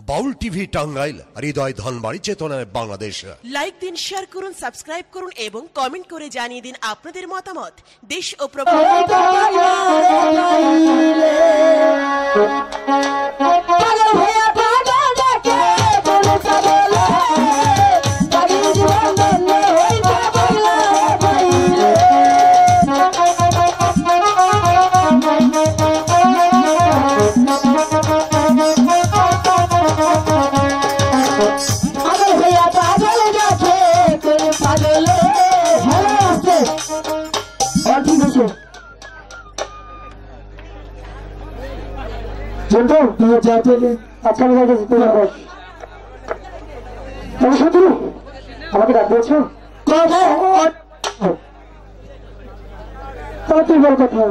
বাউল TV Tangail, হৃদয় ধনবাড়ি, চেতনায় Bangladesh. Like দিন, share করুন, সাবস্ক্রাইব করুন এবং কমেন্ট করে জানিয়ে দিন আপনাদের মতামত। দেশ ও প্রবাস আমাকে ডাক দিয়েছ? তুই বল কথা।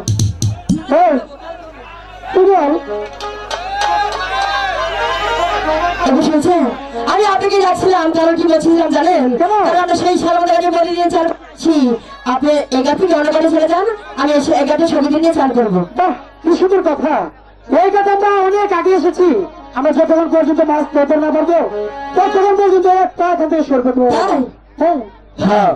আমি আপনাকে ডাকছিলাম, কারণ কি বলছিলাম জানেন? কারণ আমরা সেই সালমানকে বলে দিয়ে চাল করছি, আপনি এগার থেকে অন্য কাটে চলে যান, আমি এসে এগারটে ছবিটি নিয়ে চাল করবো। বাহ, কি সুন্দর কথা। এই কথা আমরা অনেক আগে এসেছি। আমরা যতক্ষণ পর্যন্ত মাছ ধরতে না পারবো ততক্ষণ পর্যন্ত একটা এখান থেকে সর করবো। হ্যাঁ,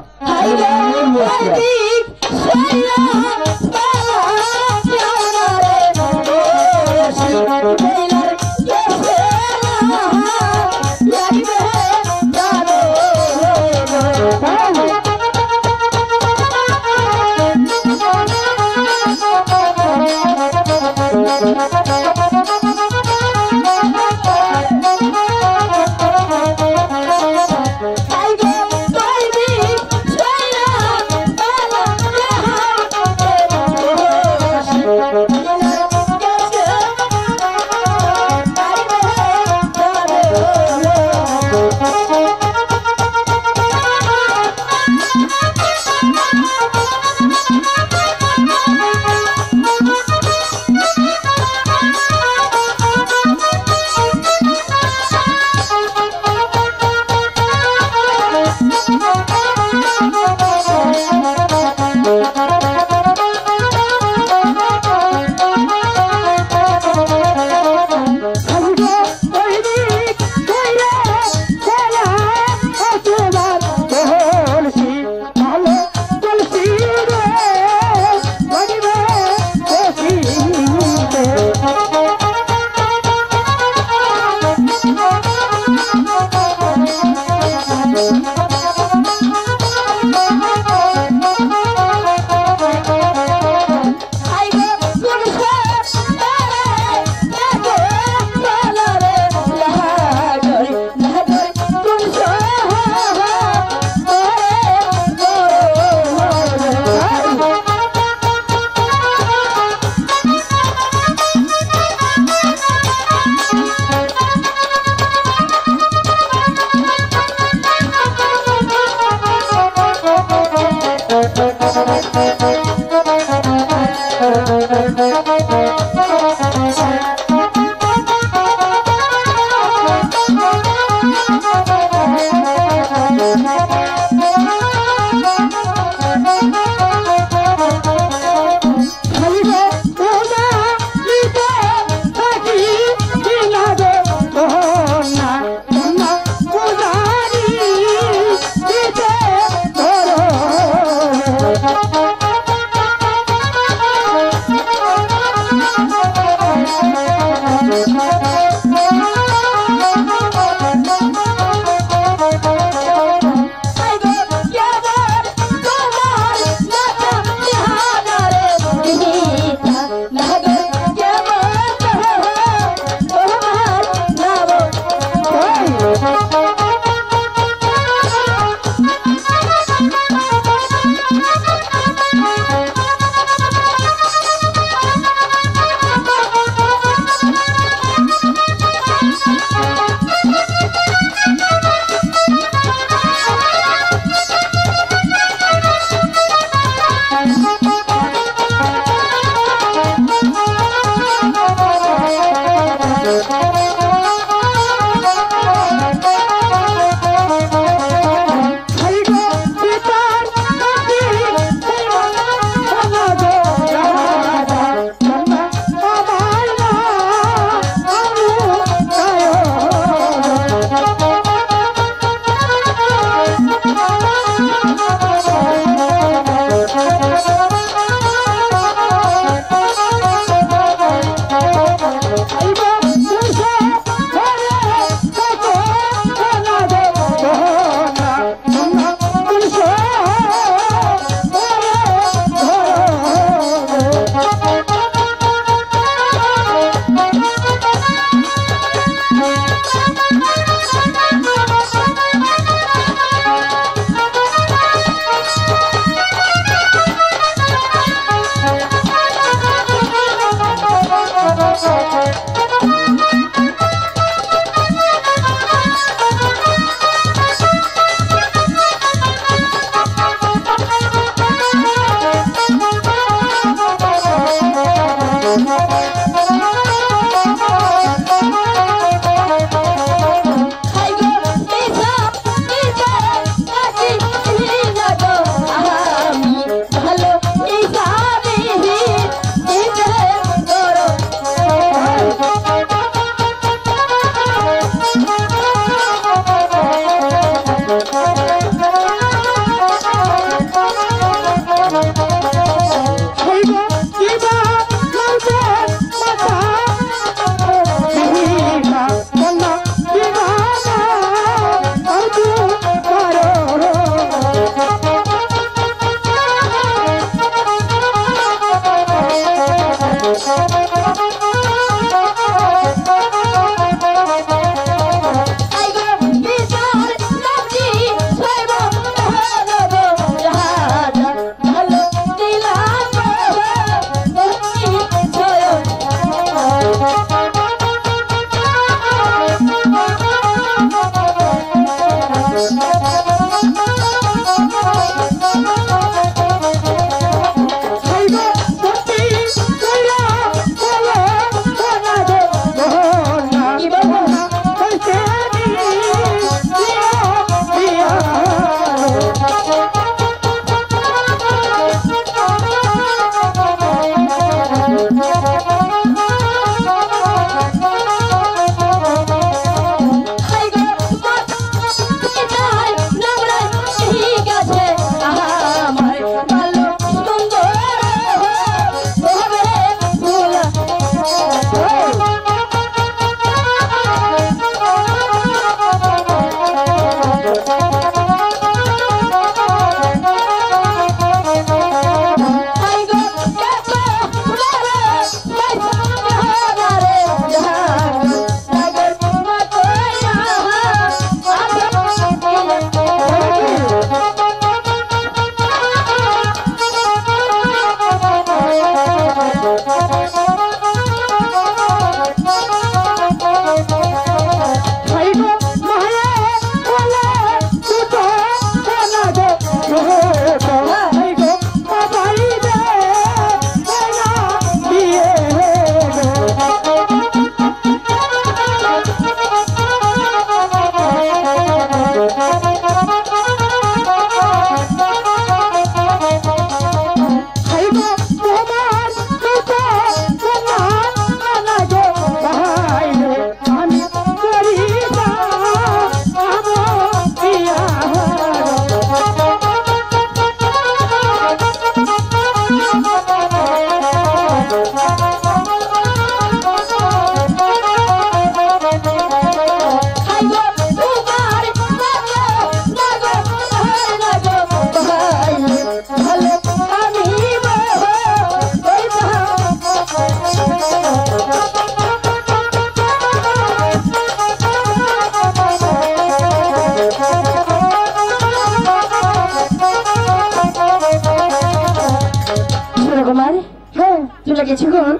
কিছুক্ষণ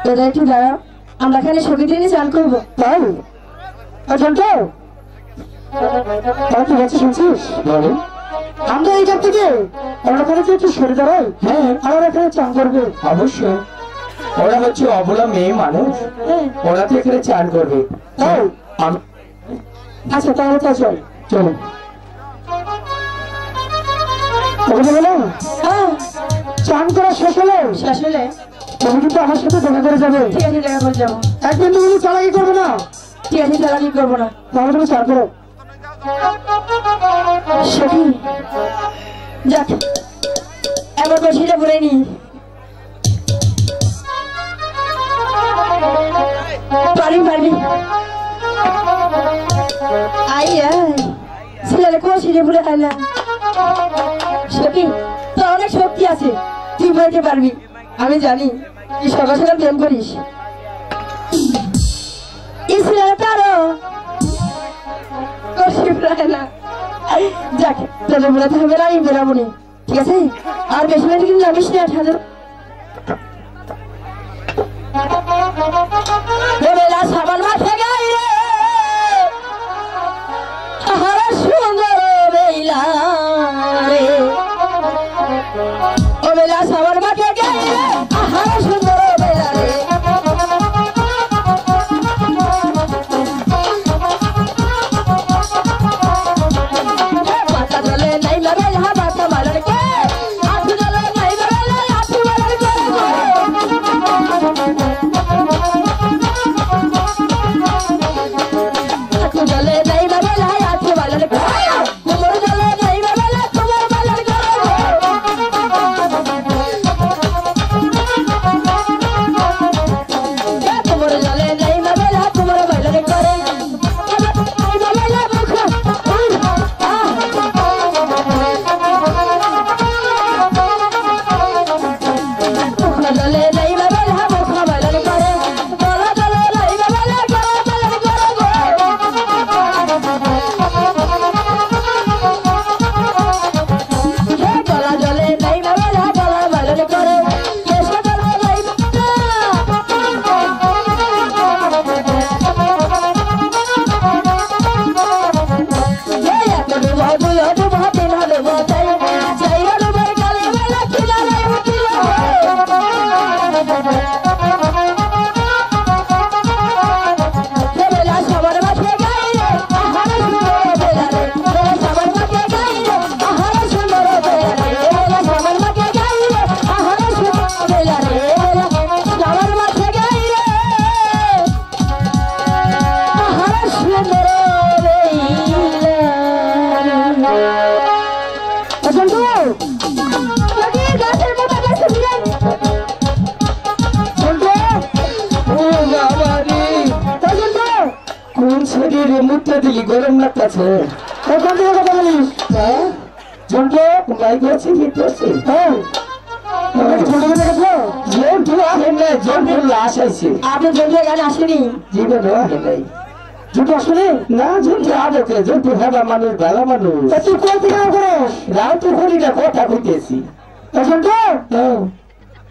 দাদা একটু দাঁড়াও, আমরা এখানে সঙ্গীত নিয়ে চান করবো। তাই ঝন্টু তারা কি বলছে শুনছিস? আমরা এইখান থেকে ওখানে যে একটু সরে দাঁড়াই, হ্যাঁ আর এখানে চান করবে। অবশ্যই, ওরা হচ্ছে অবলা মেয়ে মানুষ, ওরা তো এখানে চান করবে। তাই আচ্ছা তাহলে তা চল। চলো। তোকে বললাম হ্যাঁ চান করা শেষ হলে শেষ হলে তুমি কিন্তু আমার সাথে দেখা করে যাবে। ঠিক আছে, দেখা করে যাবো। একদিন তুমি চালাকি করবে না। ঠিক আছে, চালাকি করবো না। তাহলে তুমি চান করো। সখী যাক, এবার বসিটা পরে নি। পারবি পারবি, আই ছেলের কোন সিঁড়ে পরে হয় না। সখী তোর অনেক শক্তি আছে, তুই বলতে পারবি। আমি জানি তুই সকাল সকাল প্রেম করিস। এই ছেলেরা তারও না। যাক, তোদের বেরোতে হবে না, আমি বেরাবো নি। ঠিক আছে, আর বেশি বেশি কিন্তু যাবিস না। 8,000 বেলা সাবান মাথা গায়ে হারা সুন্দর বেলা রে, ও বেলা সাবান মাথা গায়ে হারা সুন্দর বেলা রে। গরম লাগতেছে। ওখান থেকে কথা বলিস ঝন্টু ভাই গেছি ফিরতেছি। ছোটকে দেখেছো? ঝন্টু আসেন নাই, ঝন্টুর লাশ আইছে। আপনি জন্য এখানে আসেনি? জীবনে আসে নাই। ঝুঁটো আসলে না ঝন্টু আদকে, ঝন্টু হেবা মানুষ, ভালো মানুষ। তুই কোন থেকে করিস? রাও তো করি না, কথা কইতেছি। ঝুঁটো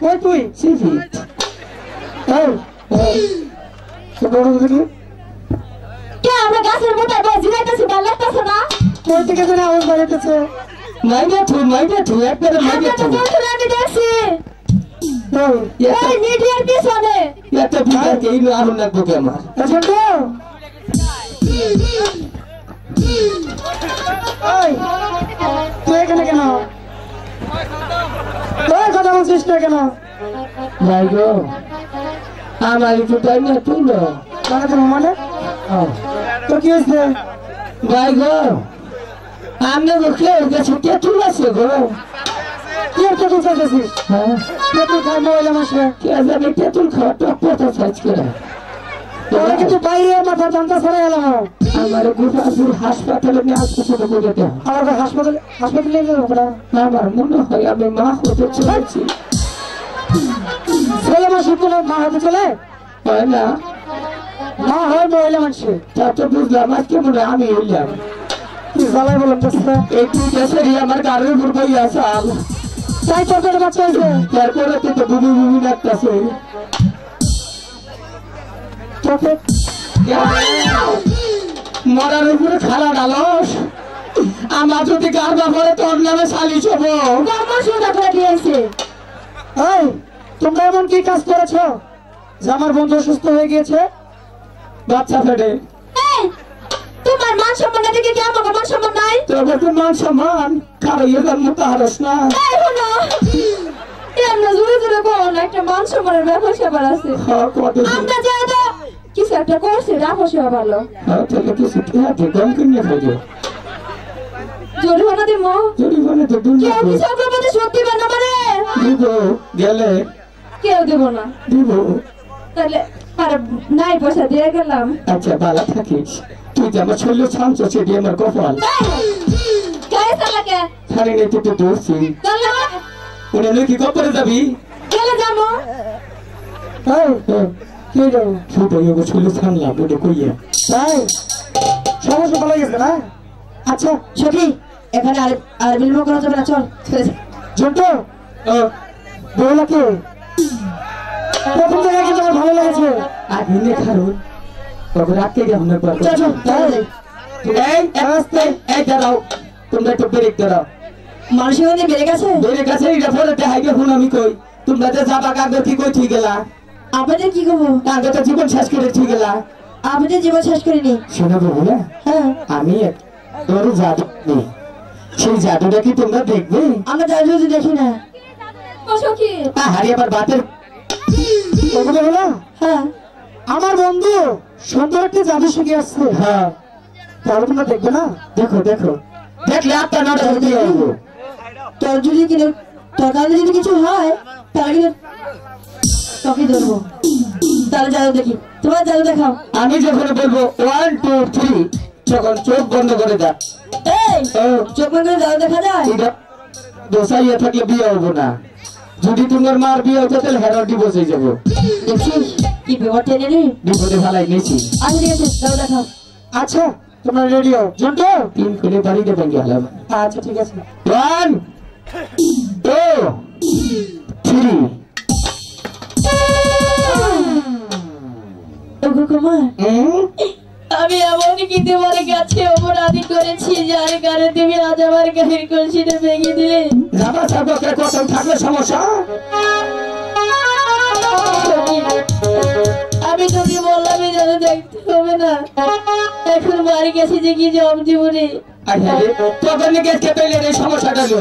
ওই তুই সিফি আমরা গাছের মধ্যে বাজি যাইতেছি, ভালো লাগতেছে না? কোন থেকে যেন আওয়াজ বাড়াইতেছে। মাইনে থু একবারে মাইনে থু। আমি দেখছি এত এই মিডিয়ার পিছনে। এত বিদায় এই আগুন লাগবো কে আমার। ঝুঁটো তুই এখানে কেন? তুই কথা বলছিস না কেন? ভাই গো আমার একটু টাইম না তুলো। মানে তোর মানে তোর কি হয়েছে? ভাই গো আমরা খেয়ে গেছি, তেঁতুল আছে গো। কি একটা তুই চাইতেছিস? হ্যাঁ তেঁতুল খাই মহিলা মাসে কে জানি তেঁতুল খাওয়া টক পথা সাইজ করে। তোরা কিন্তু বাইরে মাথার দামটা সরে গেলাম। আমার গোপালপুর হাসপাতালে নিয়ে আসতে শুরু করে দেয়। আমার হাসপাতালে নিয়ে যাবো না। আমার মনে হয় আমি মা হতে চলেছি। ছেলে মাস কোনো মা হতে চলে হয় না? মা হয় মহিলা মানুষে। তা তো বুঝলাম, আজকে মনে হয় আমি হইলাম। কি জ্বালাই বললাম এই 2 দেশেরই আমার গাড়ির উপর বই আছে। তাই তোর পেটে বাচ্চা হয়েছে তারপরে তো বুবু বুবু লাগতেছে। তোর পেট মরার উপরে খালা ডালস, আমার যদি গার্বা করে তোর নামে সালিশ হবো। কর্মসূচনা করে দিয়েছে। এই তোমরা এমন কি কাজ করেছো যে আমার বন্ধু অসুস্থ হয়ে গিয়েছে? বাচ্চা ফেটে এই, তোমার মান সম্মান দেখে কি আমার মান সম্মান নাই? তোর তো মান সম্মান কারো এবার মতো হারস না। এই হলো এমন জোরে জোরে কোন একটা মান সম্মানের ব্যাপার স্যাপার আছে। আমরা যাই তো কিছু একটা করছি রাখো সে ভালো। তাহলে কিছু খেয়াতে কম কিনে খাইছো। জরিমানা দিব জরিমানা তো দুনিয়া কেউ কিছু অগ্রগতি সত্যি বানা পারে দিব গেলে কেউ দেব না দিব। তাহলে আর নাই পয়সা দিয়ে গেলাম। আচ্ছা ভালো থাকিস। তুই যে আমার শরীর শান্ত সেটি আমার কপাল। গায়ে চালাকে খালি নেই তো দৌড়ছি। চলো উনি নই কি কপরে যাবি? গেলে যাবো। এই কি রে ছোট ইয়ে শরীর ছাড়লা বলে কইয়া। তাই সমস্যা ভালো গেছে না? আচ্ছা সখী এখানে আর বিলম্ব করা যাবে না, চল চলে যা। জন্টু বউলা কে? প্রথম থেকে কিন্তু আমার ভালো লেগেছে। আর ভিনে খারো তবে রাখতে যাবো না পর। চল চল তাহলে এই আস্তে এই দাঁড়াও, তোমরা একটু ব্রেক দাঁড়াও। মানুষের মধ্যে বেড়ে গেছে। বেড়ে গেছে এটা পরে দেখাইবে হুন আমি কই। তোমরা যে যাবা কাগজ কি কই ঠিক গেলা? আপনাদের কি করবো? কাগজ তো জীবন শেষ করে ঠিক গেলা। আপনাদের জীবন শেষ করিনি। শোনো বলে হ্যাঁ আমি তোর জাদু নেই, সেই জাদুটা কি তোমরা দেখবে? আমরা যাই যদি দেখি না। ও সখী হারি আবার বাতের ওগুলো হলো হ্যাঁ আমার বন্ধু সুন্দর একটা জাদু শিখে আসছে। হ্যাঁ তাহলে তোমরা দেখবে না? দেখো দেখো দেখলে আটটা নটা হতে যাবো। তোর যদি কিনে তোর কারণে যদি কিছু হয় তাহলে কিন্তু তোকে ধরবো। তাহলে জাদু দেখি, তোমার জাদু দেখাও। আমি যখন বলবো 1 2 3 তখন চোখ বন্ধ করে দাও। এই ও, চোখ বন্ধ করে জাদু দেখা যায়? এটা দোষাইয়া থাকলে বিয়ে হবো না। যদি তোমার মার বিয়ে হতো তাহলে হেরাটি বসে যাবো। দেখছিস কি বিপদ টেনে নিলি? বিপদে ভালাই নিয়েছি। আচ্ছা ঠিক আছে জাদু দেখাও। আচ্ছা তোমরা রেডি হও জন্টু? 3 করে বাড়িতে ভেঙে গেলাম। আচ্ছা ঠিক আছে 1 2 3 ওগো কুমার, হুম আমি এমন কি তোমার কাছে অপরাধী করেছি যার কারণে তুমি আজ আমার গায়ের কলসিটা ভেঙে দিলে? যাবা সাবকে কত থাকলে সমস্যা? আমি তোকে বললাম যেন দেখতে হবে না, এখন বাড়ি গেছি যে কি জব জীবনে। আরে তখন গেছে পেলে রে সমস্যাটা হলো।